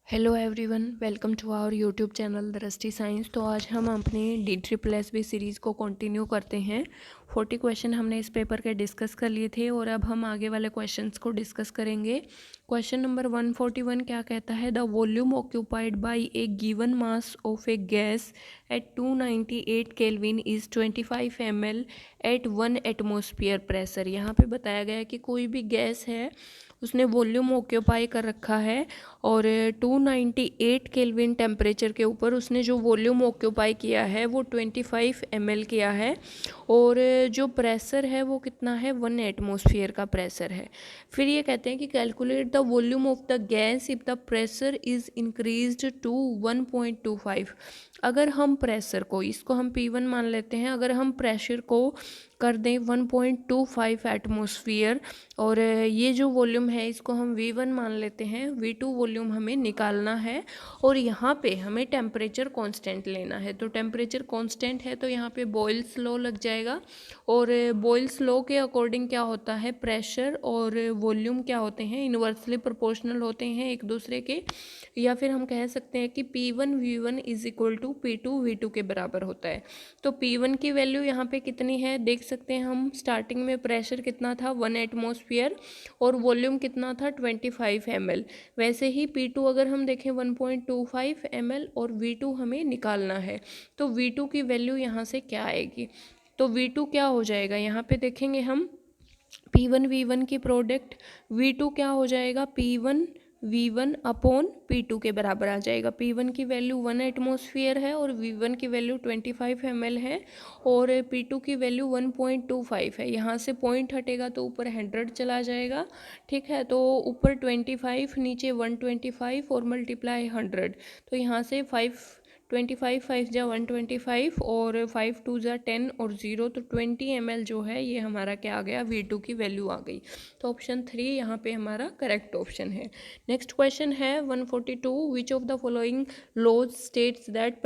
Hello everyone, welcome to our YouTube channel Drishti science. तो आज हम अपने D++ सीरीज़ को कंटिन्यू करते हैं। 40 क्वेश्चन हमने इस पेपर के डिस्कस कर लिए थे और अब हम आगे वाले क्वेश्चंस को डिस्कस करेंगे। क्वेश्चन नंबर 141 क्या कहता है? The volume occupied by a given mass of a gas at 298 kelvin is 25 ml at 1 atmosphere pressure. यहाँ पे बताया गया है कि कोई भी गैस है, उसने वॉल्यूम ऑक्यूपाई कर रखा है और 298 केल्विन टेम्परेचर के ऊपर उसने जो वॉल्यूम ऑक्यूपाई किया है वो 25 ml किया है और जो प्रेशर है वो कितना है? 1 एटमॉस्फेयर का प्रेशर है। फिर ये कहते हैं कि calculate the volume of the gas if the pressure is increased to 1.25। अगर हम प्रेशर को, इसको हम P1 मान लेते हैं, अगर हम प्रेशर को कर दें 1.25 एटमॉस्फेयर और ये जो वॉल्यूम है इसको हम V1 मान लेते हैं, V2 वॉल्यूम हमें निकालना है और यहाँ पे हमें टेम्परेचर कांस्टेंट लेना है। तो टेम्परेचर कांस्टेंट है तो यहाँ पे बॉयल्स लॉ लग जाएगा और बॉयल्स लॉ के अकॉर्डिंग क्या होता है, प्रेशर और वॉल्यूम क्या होते हैं? इन्वर्सली प्रोपोर्शनल होते हैं एक दूसरे के, या फिर हम कह सकते हैं कि P1 V1 is equal to P2 V2 के बराबर होता है। तो P1 की वैल्यू यहाँ पे कितनी है देख सकते हैं हम। स्टार्टिंग में प्रेशर कितना था? 1 एटमॉस्फेयर और वॉल्यूम कितना था? 25 ml। वैसे ही P2 अगर हम देखें 1.25 ml और V2 हमें निकालना है, तो V2 की वैल्यू यहाँ से क्या आएगी? तो V2 क्या हो जाएगा? यहाँ पे देखेंगे हम P1 V1 की प्रोडक्ट, V2 क्या हो जाएगा? P1 V1 अपॉन P2 के बराबर आ जाएगा। P1 की वैल्यू 1 एटमॉस्फेयर है और V1 की वैल्यू 25 ml है और P2 की वैल्यू 1.25 है। यहाँ से पॉइंट हटेगा तो ऊपर 100 चला जाएगा, ठीक है। तो ऊपर 25, नीचे 125 और मल्टीप्लाई 100, तो यहाँ से 25 5 जा 125 और 5 2 जा 10 और 0, तो 20 ml जो है ये हमारा क्या आ गया? V2 की वैल्यू आ गई। तो ऑप्शन 3 यहाँ पे हमारा करेक्ट ऑप्शन है। नेक्स्ट क्वेश्चन है 142, which of the following laws states that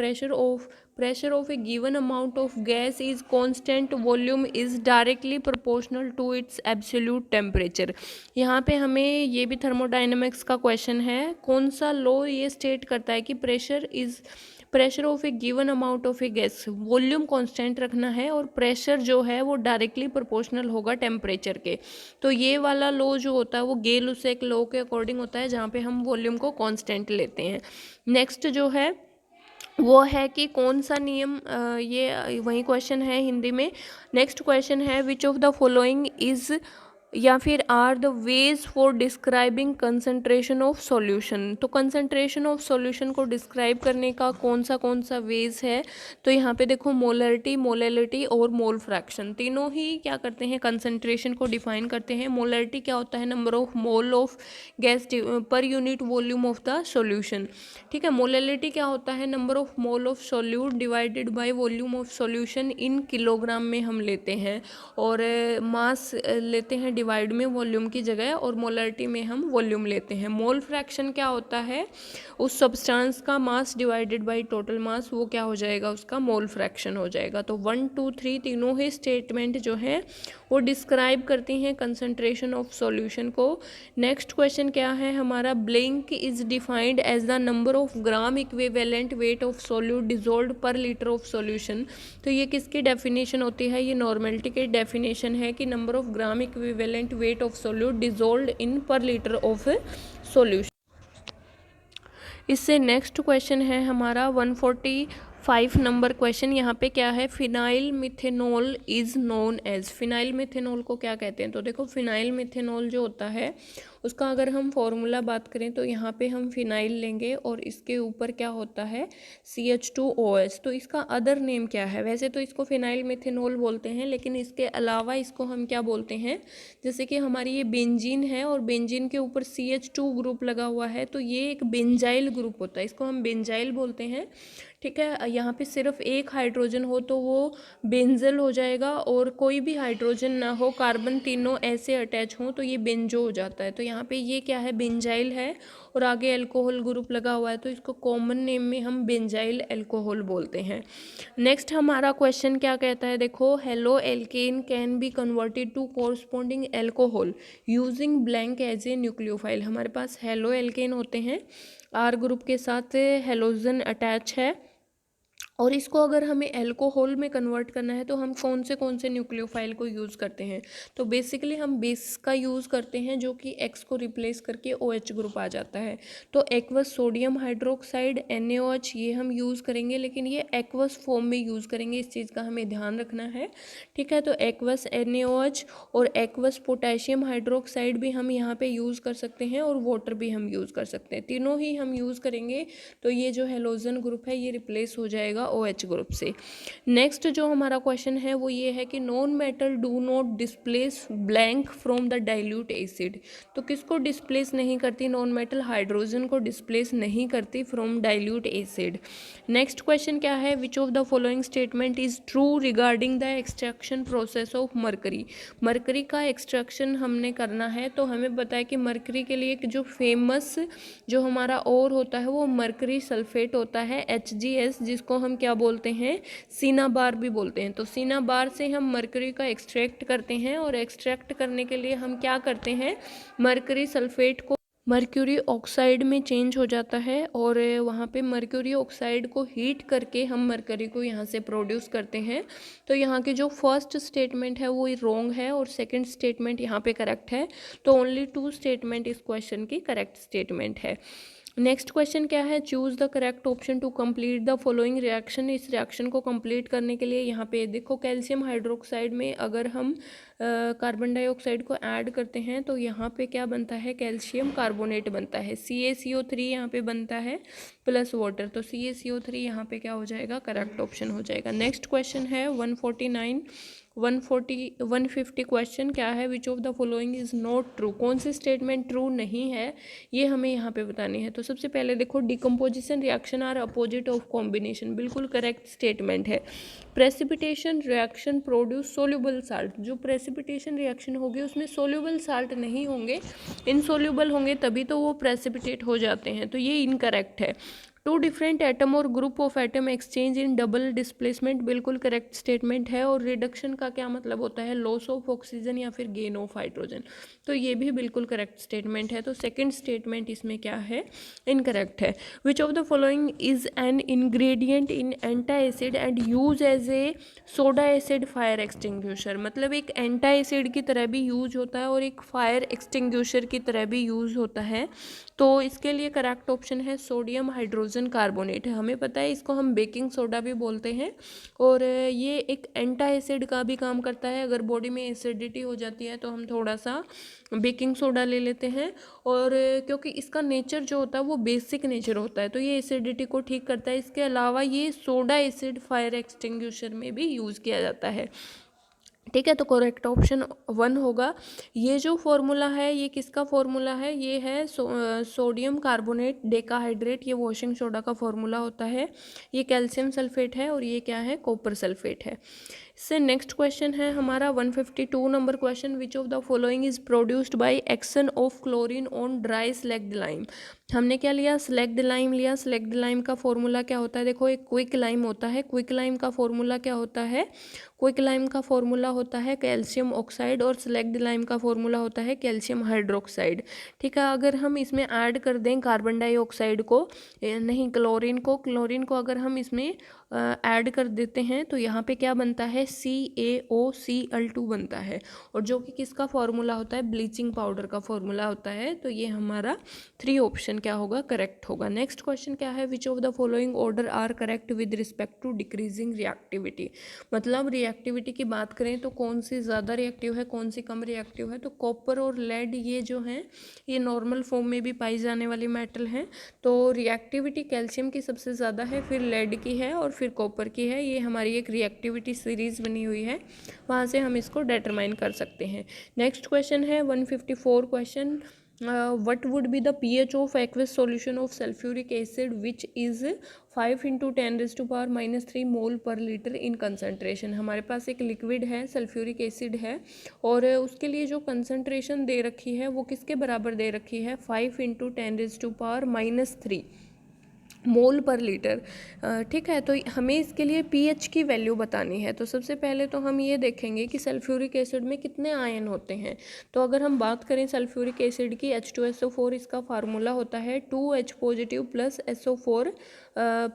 pressure of a given amount of gas is constant, volume is directly proportional to its absolute temperature। यहाँ पे हमें ये भी थर्मोडाइनमिक्स का क्वेश्चन है। कौन सा लॉ ये स्टेट करता है कि pressure of A given amount of a gas, volume constant रखना है और प्रेशर जो है वो डायरेक्टली प्रोपोर्शनल होगा टेम्परेचर के। तो ये वाला लॉ जो होता है वो गेल-लुसेक लॉ के अकॉर्डिंग होता है, जहाँ पे हम वॉल्यूम को कांस्टेंट लेते हैं। नेक्स्ट जो है वो है कि कौन सा नियम, ये वही क्वेश्चन है हिंदी में। नेक्स्ट क्वेश्चन है which of the following is या फिर are the ways for describing concentration of solution. तो कंसंट्रेशन ऑफ सॉल्यूशन को डिस्क्राइब करने का कौन सा वेज है? तो यहाँ पे देखो मोलरिटी, मोलैलिटी और मोल फ्रैक्शन, तीनों ही क्या करते हैं? कंसंट्रेशन को डिफाइन करते हैं। मोलरिटी क्या होता है? Number of mole of gas per unit volume of the solution, ठीक है। मोलैलिटी क्या होता है? Number of mole of solute divided by volume of solution in kilogram में हम लेते हैं और मास लेते हैं डिवाइड में वॉल्यूम की जगह और मोलरिटी में हम वॉल्यूम लेते हैं। मोल फ्रैक्शन क्या होता है? उस सब्सटेंस का mass divided by total mass, वो क्या हो जाएगा? उसका मोल फ्रैक्शन हो जाएगा। तो 1 2 3 तीनों ही स्टेटमेंट जो है वो डिस्क्राइब करती हैं कंसंट्रेशन ऑफ सॉल्यूशन को। नेक्स्ट क्वेश्चन क्या है हमारा? Blank is defined as the number of gram equivalent weight of solute dissolve per litre of solution. तो ये किसकी डेफिनेशन होती है? ये नॉर्मेलिटी की डेफिनेशन है कि number of gram equivalent weight of solute dissolve in per litre of solution. इससे नेक्स्ट क्वेश्चन है हमारा 145 नंबर क्वेश्चन। यहाँ पे क्या है? Phenyl methanol is known as. Phenyl methanol को क्या कहते हैं? तो देखो फिनाइल मिथेनॉल जो होता है उसका अगर हम फॉर्मूला बात करें तो यहाँ पे हम फिनाइल लेंगे और इसके ऊपर क्या होता है? CH2OH। तो इसका अदर नेम क्या है? वैसे तो इसको फिनाइल मिथेनॉल बोलते हैं, लेकिन इसके अलावा इसको हम क्या बोलते हैं? जैसे कि हमारी ये बेंजीन है और बेंजीन के ऊपर CH2 ग्रुप लगा हुआ है, तो ये एक बेंजाइल ग्रुप होता है, इसको हम बेंजाइल बोलते हैं, ठीक है। यहाँ पे सिर्फ एक हाइड्रोजन हो तो वो बेंजल हो जाएगा और कोई भी हाइड्रोजन ना हो, कार्बन तीनों ऐसे अटैच हों तो ये बेंजो हो जाता है। तो यहाँ पे ये क्या है, बेंजाइल है और आगे अल्कोहल ग्रुप लगा हुआ है, तो इसको कॉमन नेम में हम बेंजाइल अल्कोहल बोलते हैं। नेक्स्ट हमारा क्वेश्चन क्या कहता है, देखो, halo alkane can be converted to corresponding alcohol using blank as a nucleophile. हमारे पास हेलो एल्केन होते हैं, आर ग्रुप के साथ हेलोजन अटैच है, और इसको अगर हमें अल्कोहल में कन्वर्ट करना है तो हम कौन से न्यूक्लियोफाइल को यूज़ करते हैं, तो बेसिकली हम बेस का यूज़ करते हैं जो कि X को रिप्लेस करके OH ग्रुप आ जाता है। तो एक्वस सोडियम हाइड्रोक्साइड NaOH ये हम यूज़ करेंगे, लेकिन ये एक्वस फॉर्म में यूज़ करेंगे, इस चीज़ का हमें ध्यान रखना है, ठीक है। तो एक्वस NaOH और एक्वस पोटेशियम हाइड्रोक्साइड भी हम यहाँ पे यूज़ कर सकते हैं, और वाटर भी हम यूज़ कर सकते हैं, तीनों ही हम यूज़ करेंगे। तो ये जो हेलोजन ग्रुप है ये रिप्लेस हो जाएगा OH ग्रुप से। नेक्स्ट जो हमारा क्वेश्चन है वो ये है कि non metal do not displace blank from the dilute acid. तो किसको डिस्प्लेस नहीं करती, नॉन मेटल हाइड्रोजन को डिस्प्लेस नहीं करती from dilute acid. Next question क्या है, which of the following statement is true regarding the extraction process of mercury. Mercury का एक्सट्रैक्शन हमने करना है, तो हमें पता है कि मरकरी के लिए जो फेमस जो हमारा और होता है वो मरकरी सल्फेट होता है HgS, जिसको हम क्या बोलते हैं, सिनाबार भी बोलते हैं। तो सिनाबार से हम मरकरी का एक्सट्रैक्ट करते हैं, और एक्सट्रैक्ट करने के लिए हम क्या करते हैं, मरकरी सल्फेट को मर्क्यूरी ऑक्साइड में चेंज हो जाता है, और वहाँ पे मर्क्यूरी ऑक्साइड को हीट करके हम मरकरी को यहाँ से प्रोड्यूस करते हैं। तो यहाँ की जो फर्स्ट स्टेटमेंट है वो रॉन्ग है, और सेकंड स्टेटमेंट यहाँ पे करेक्ट है। तो ओनली 2 स्टेटमेंट इस क्वेश्चन की करेक्ट स्टेटमेंट है। नेक्स्ट क्वेश्चन क्या है, choose the correct option to complete the following reaction. इस रिएक्शन को कंप्लीट करने के लिए यहाँ पे देखो, कैल्शियम हाइड्रोक्साइड में अगर हम कार्बन डाइऑक्साइड को ऐड करते हैं तो यहाँ पे क्या बनता है, कैल्शियम कार्बोनेट बनता है, CaCO3 यहाँ पे बनता है प्लस वाटर। तो CaCO3 यहाँ पे क्या हो जाएगा, करेक्ट ऑप्शन हो जाएगा। नेक्स्ट क्वेश्चन है 150 क्वेश्चन क्या है, which of the following is not true. कौन सी स्टेटमेंट ट्रू नहीं है ये हमें यहाँ पे बतानी है। तो सबसे पहले देखो, decomposition reaction are opposite of combination, बिल्कुल करेक्ट स्टेटमेंट है। Precipitation reaction produce soluble salt, जो प्रेसिपिटेशन रिएक्शन होगी उसमें सोल्यूबल साल्ट नहीं होंगे, इनसोल्यूबल होंगे, तभी तो वो प्रेसिपिटेट हो जाते हैं, तो ये इनकरेक्ट है। 2 डिफरेंट एटम और group of atom exchange in double displacement, बिल्कुल करेक्ट स्टेटमेंट है। और रिडक्शन का क्या मतलब होता है, लॉस ऑफ ऑक्सीजन या फिर गेन ऑफ हाइड्रोजन, तो ये भी बिल्कुल करेक्ट स्टेटमेंट है। तो सेकंड स्टेटमेंट इसमें क्या है, इनकरेक्ट है। Which of the following is an ingredient in antacid and use as a soda acid fire extinguisher, मतलब एक एंटा एसिड की तरह भी यूज होता है और एक फायर एक्सटिंग्विशर की तरह भी यूज होता है। तो इसके लिए करेक्ट ऑप्शन है सोडियम हाइड्रोजन कार्बोनेट। हमें पता है इसको हम बेकिंग सोडा भी बोलते हैं, और ये एक एंटा एसिड का भी काम करता है। अगर बॉडी में एसिडिटी हो जाती है तो हम थोड़ा सा बेकिंग सोडा ले लेते हैं, और क्योंकि इसका नेचर जो होता है वो बेसिक नेचर होता है, तो ये एसिडिटी को ठीक करता है। इसके अलावा ये सोडा एसिड फायर एक्सटिंग्विशर में भी यूज़ किया जाता है, ठीक है। तो करेक्ट ऑप्शन 1 होगा। ये जो फॉर्मूला है ये किसका फॉर्मूला है, ये है सोडियम कार्बोनेट डेकाहाइड्रेट, ये वॉशिंग सोडा का फॉर्मूला होता है। ये कैल्शियम सल्फेट है, और ये क्या है, कॉपर सल्फेट है। इससे नेक्स्ट क्वेश्चन है हमारा 152 number question, which of the following is produced by action of chlorine on dry slagged lime. हमने क्या लिया, स्लैग्ड लाइम लिया। स्लैग्ड लाइम का फॉर्मूला क्या होता है, देखो एक क्विक लाइम होता है, क्विक लाइम का फॉर्मूला क्या होता है, क्विक लाइम का फॉर्मूला होता है कैल्शियम ऑक्साइड, और स्लैग्ड लाइम का फॉर्मूला होता है कैल्शियम हाइड्रोक्साइड, ठीक है। अगर हम इसमें ऐड कर दें कार्बन डाइऑक्साइड को, नहीं क्लोरीन को अगर हम इसमें ऐड कर देते हैं तो यहाँ पे क्या बनता है, CaOCl2 बनता है, और जो कि किसका फॉर्मूला होता है, ब्लीचिंग पाउडर का फॉर्मूला होता है। तो ये हमारा 3 ऑप्शन क्या होगा, करेक्ट होगा। नेक्स्ट क्वेश्चन क्या है, which of the following order are correct with respect to decreasing reactivity. मतलब रिएक्टिविटी की बात करें तो कौन सी ज़्यादा रिएक्टिव है, कौन सी कम रिएक्टिव है। तो कॉपर और लेड ये जो हैं ये नॉर्मल फॉर्म में भी पाई जाने वाली मेटल हैं, तो रिएक्टिविटी कैल्शियम की सबसे ज़्यादा है, फिर लेड की है, और फिर कॉपर की है। ये हमारी एक रिएक्टिविटी सीरीज़ बनी हुई है, वहाँ से हम इसको डिटरमाइन कर सकते हैं। नेक्स्ट क्वेश्चन है 154 question, what would be the pH of aqueous solution of sulfuric acid which is 5 into 10 raised to power minus 3 मोल पर लीटर इन कंसनट्रेशन। हमारे पास एक लिक्विड है, सल्फ्यूरिक एसिड है, और उसके लिए जो कंसनट्रेशन दे रखी है वो किसके बराबर दे रखी है, 5 into 10 raised to power minus 3 मोल पर लीटर। ठीक है, तो हमें इसके लिए पीएच की वैल्यू बतानी है। तो सबसे पहले तो हम ये देखेंगे कि सल्फ्यूरिक एसिड में कितने आयन होते हैं। तो अगर हम बात करें सल्फ्यूरिक एसिड की, H2SO4 इसका फार्मूला होता है 2H positive plus SO4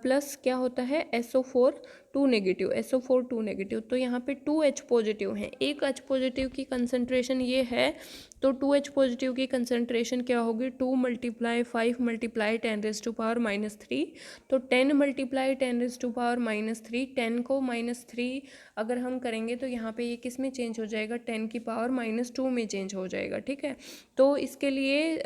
plus क्या होता है, SO4 2 नेगेटिव, SO4 2 नेगेटिव। तो यहाँ पे 2H पॉजिटिव हैं, एक H पॉजिटिव की कंसनट्रेशन ये है, तो 2H पॉजिटिव की कंसनट्रेशन क्या होगी, 2 multiply 5 multiply 10 raise to power minus 3। तो 10 multiply 10 raise to power minus 3, 10 को माइनस 3 अगर हम करेंगे तो यहाँ पे ये किस में चेंज हो जाएगा, 10 की पावर माइनस 2 में चेंज हो जाएगा। ठीक है, तो इसके लिए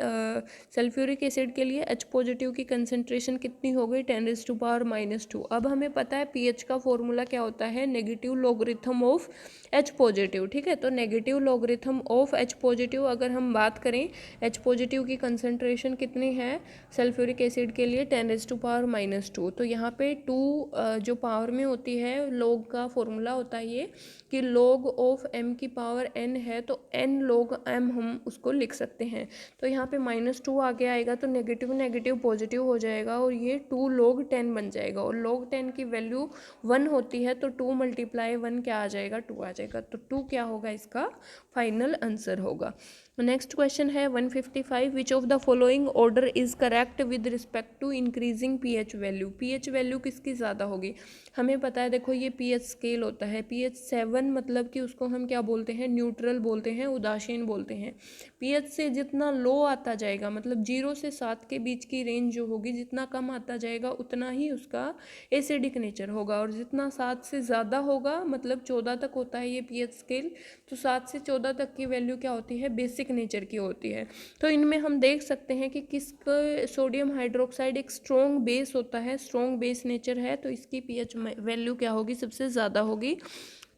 सल्फ्यूरिक एसिड के लिए H पॉजिटिव की कंसनट्रेशन कितनी हो गई, 10 रेज टू पावर माइनस 2। अब हमें पता है पीएच का फॉर्मूला क्या होता है, negative logarithm of H positive. ठीक है, तो negative logarithm of H positive अगर हम बात करें, H पॉजिटिव की कंसनट्रेशन कितनी है सल्फ्यूरिक एसिड के लिए, 10 रेज टू पावर माइनस 2। तो यहाँ पे 2 जो पावर में होती है, लॉग का फॉर्मूला होता है ये कि log ऑफ m की पावर n है, तो n log m हम उसको लिख सकते हैं। तो यहाँ पे -2 आगे आएगा तो नेगेटिव नेगेटिव पॉजिटिव हो जाएगा और ये 2 log 10 बन जाएगा, और log 10 की वैल्यू 1 होती है, तो 2 मल्टीप्लाई 1 क्या आ जाएगा, 2 आ जाएगा। तो 2 क्या होगा, इसका फाइनल आंसर होगा। नेक्स्ट क्वेश्चन है 155, which of the following order is correct with respect to increasing pH value. PH value किसकी ज़्यादा होगी, हमें पता है, देखो ये पीएच स्केल होता है, पीएच 7 मतलब कि उसको हम क्या बोलते हैं, न्यूट्रल बोलते हैं, उदासीन बोलते हैं। पीएच से जितना लो आता जाएगा, मतलब 0 से 7 के बीच की रेंज जो होगी, जितना कम आता जाएगा उतना ही उसका एसिडिक नेचर होगा, और जितना 7 से ज़्यादा होगा, मतलब 14 तक होता है ये पीएच स्केल, तो 7 से 14 तक की वैल्यू क्या होती है, बेसिक नेचर की होती है। तो इनमें हम देख सकते हैं कि किसका सोडियम हाइड्रोक्साइड एक स्ट्रॉन्ग बेस होता है, स्ट्रॉन्ग बेस नेचर है, तो इसकी पीएच वैल्यू क्या होगी, सबसे ज़्यादा होगी।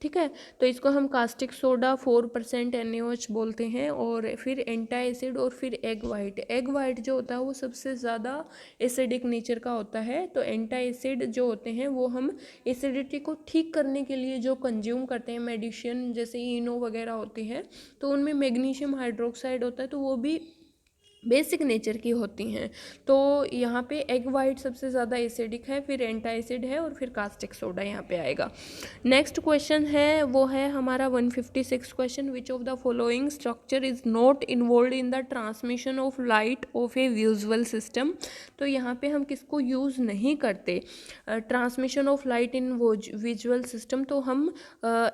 ठीक है, तो इसको हम कास्टिक सोडा 4% NaOH बोलते हैं, और फिर एंटा एसिड, और फिर एग वाइट। एग वाइट जो होता है वो सबसे ज़्यादा एसिडिक नेचर का होता है। तो एंटा एसिड जो होते हैं वो हम एसिडिटी को ठीक करने के लिए जो कंज्यूम करते हैं, मेडिसिन जैसे इनो वगैरह होती है, तो उनमें मैग्नीशियम हाइड्रोक्साइड होता है, तो वो भी बेसिक नेचर की होती हैं। तो यहाँ पे एग वाइट सबसे ज़्यादा एसिडिक है, फिर एंटा एसिड है, और फिर कास्टिक सोडा यहाँ पे आएगा। नेक्स्ट क्वेश्चन है वो है हमारा 156 question, which of the following structure is not involve in the transmission of light of A visual system. तो यहाँ पे हम किसको यूज़ नहीं करते, transmission of light in visual system, तो हम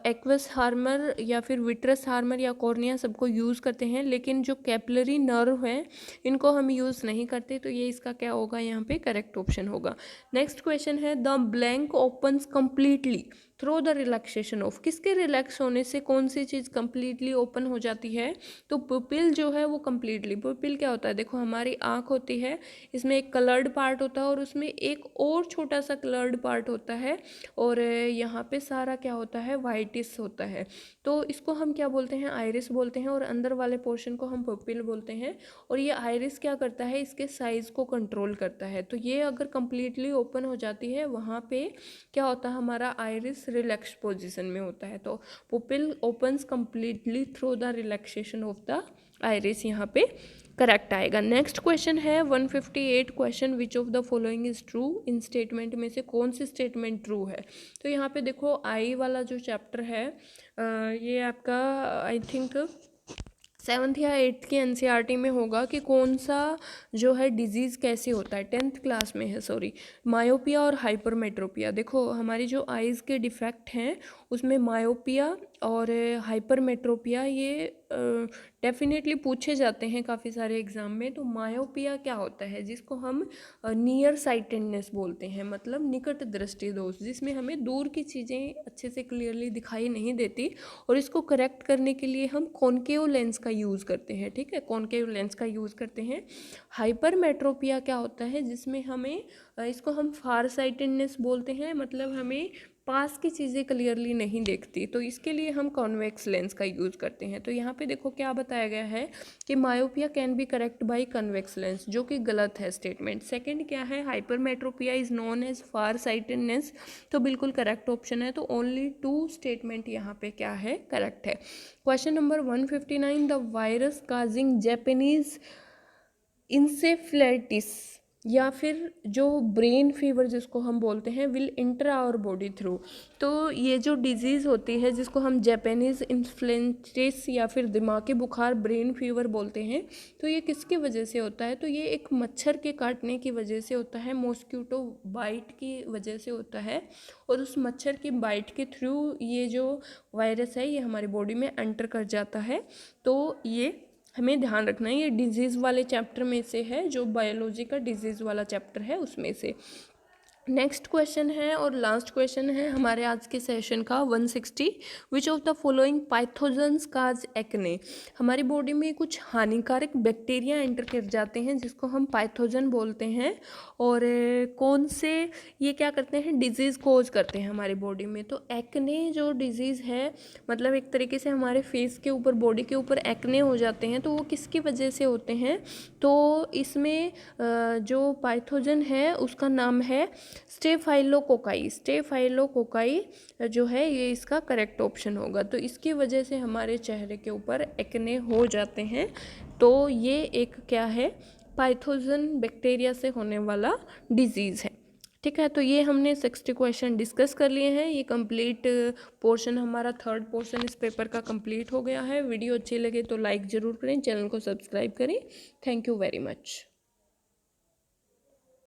एक्वस हार्मर या फिर विट्रस हार्मर या कॉर्निया सबको यूज़ करते हैं, लेकिन जो कैपिलरी नर्व है इनको हम यूज़ नहीं करते। तो ये इसका क्या होगा, यहाँ पे करेक्ट ऑप्शन होगा। नेक्स्ट क्वेश्चन है the blank opens completely through the relaxation of. किसके रिलैक्स होने से कौन सी चीज़ कंप्लीटली ओपन हो जाती है, तो पुपिल जो है वो कंप्लीटली। पुपिल क्या होता है, देखो हमारी आँख होती है, इसमें एक कलर्ड पार्ट होता है और उसमें एक और छोटा सा कलर्ड पार्ट होता है, और यहाँ पे सारा क्या होता है, वाइटिस होता है। तो इसको हम क्या बोलते हैं, आइरिस बोलते हैं, और अंदर वाले पोर्शन को हम पुपिल बोलते हैं। और ये आइरिस क्या करता है, इसके साइज़ को कंट्रोल करता है। तो ये अगर कंप्लीटली ओपन हो जाती है, वहाँ पे क्या होता है, हमारा आइरिस रिलैक्स पोजीशन में होता है। तो pupil opens completely through the relaxation of the iris, यहाँ पे करेक्ट आएगा। नेक्स्ट क्वेश्चन है 158 question, which of the following is true. In statement में से कौन सी स्टेटमेंट ट्रू है। तो यहाँ पे देखो आई वाला जो चैप्टर है ये आपका आई थिंक 7th या 8th के NCERT में होगा कि कौन सा जो है डिजीज़ कैसे होता है, 10th क्लास में है सॉरी, मायोपिया और हाइपरमेट्रोपिया। देखो हमारी जो आइज़ के डिफेक्ट हैं उसमें मायोपिया और हाइपरमेट्रोपिया ये डेफिनेटली पूछे जाते हैं काफ़ी सारे एग्ज़ाम में। तो मायोपिया क्या होता है, जिसको हम नियर साइटेडनेस बोलते हैं, मतलब निकट दृष्टि दोष, जिसमें हमें दूर की चीज़ें अच्छे से क्लियरली दिखाई नहीं देती, और इसको करेक्ट करने के लिए हम कॉनकेव लेंस का यूज़ करते हैं। ठीक है, कॉनकेव लेंस का यूज़ करते हैं। हाइपरमेट्रोपिया क्या होता है, जिसमें हमें इसको हम फार साइटेडनेस बोलते हैं, मतलब हमें पास की चीज़ें क्लियरली नहीं देखती, तो इसके लिए हम कॉन्वेक्स लेंस का यूज़ करते हैं। तो यहाँ पे देखो क्या बताया गया है कि myopia can be correct by convex lens, जो कि गलत है स्टेटमेंट। सेकंड क्या है, hypermetropia is known as far sightedness, तो बिल्कुल करेक्ट ऑप्शन है। तो ओनली 2 स्टेटमेंट यहाँ पे क्या है, करेक्ट है। Question number 159, the virus causing Japanese encephalitis या फिर जो ब्रेन फीवर जिसको हम बोलते हैं, will enter our body through. तो ये जो डिजीज़ होती है जिसको हम जापानीज़ इन्फ्लुएंटिस या फिर दिमागी बुखार, ब्रेन फीवर बोलते हैं, तो ये किसकी वजह से होता है, तो ये एक मच्छर के काटने की वजह से होता है, मॉस्किटो बाइट की वजह से होता है। और उस मच्छर की बाइट के थ्रू ये जो वायरस है ये हमारी बॉडी में एंटर कर जाता है। तो ये हमें ध्यान रखना है, ये डिजीज़ वाले चैप्टर में से है, जो बायोलॉजी का डिजीज़ वाला चैप्टर है उसमें से। नेक्स्ट क्वेश्चन है और लास्ट क्वेश्चन है हमारे आज के सेशन का 160, which of the following pathogens cause acne. हमारी बॉडी में कुछ हानिकारक बैक्टीरिया एंटर कर जाते हैं जिसको हम पाइथोजन बोलते हैं, और कौन से ये क्या करते हैं, डिजीज़ कोज करते हैं हमारी बॉडी में। तो एक्ने जो डिजीज़ है, मतलब एक तरीके से हमारे फेस के ऊपर, बॉडी के ऊपर एक्ने हो जाते हैं, तो वो किसकी वजह से होते हैं, तो इसमें जो पाइथोजन है उसका नाम है स्टेफाइलोकोकाई। स्टेफाइलोकोकाई जो है ये इसका करेक्ट ऑप्शन होगा। तो इसकी वजह से हमारे चेहरे के ऊपर एक्ने हो जाते हैं। तो ये एक क्या है, पाइथोजन बैक्टीरिया से होने वाला डिजीज़ है। ठीक है, तो ये हमने 60 क्वेश्चन डिस्कस कर लिए हैं। ये कंप्लीट पोर्शन हमारा थर्ड पोर्शन इस पेपर का कंप्लीट हो गया है। वीडियो अच्छी लगे तो लाइक ज़रूर करें, चैनल को सब्सक्राइब करें। Thank you very much.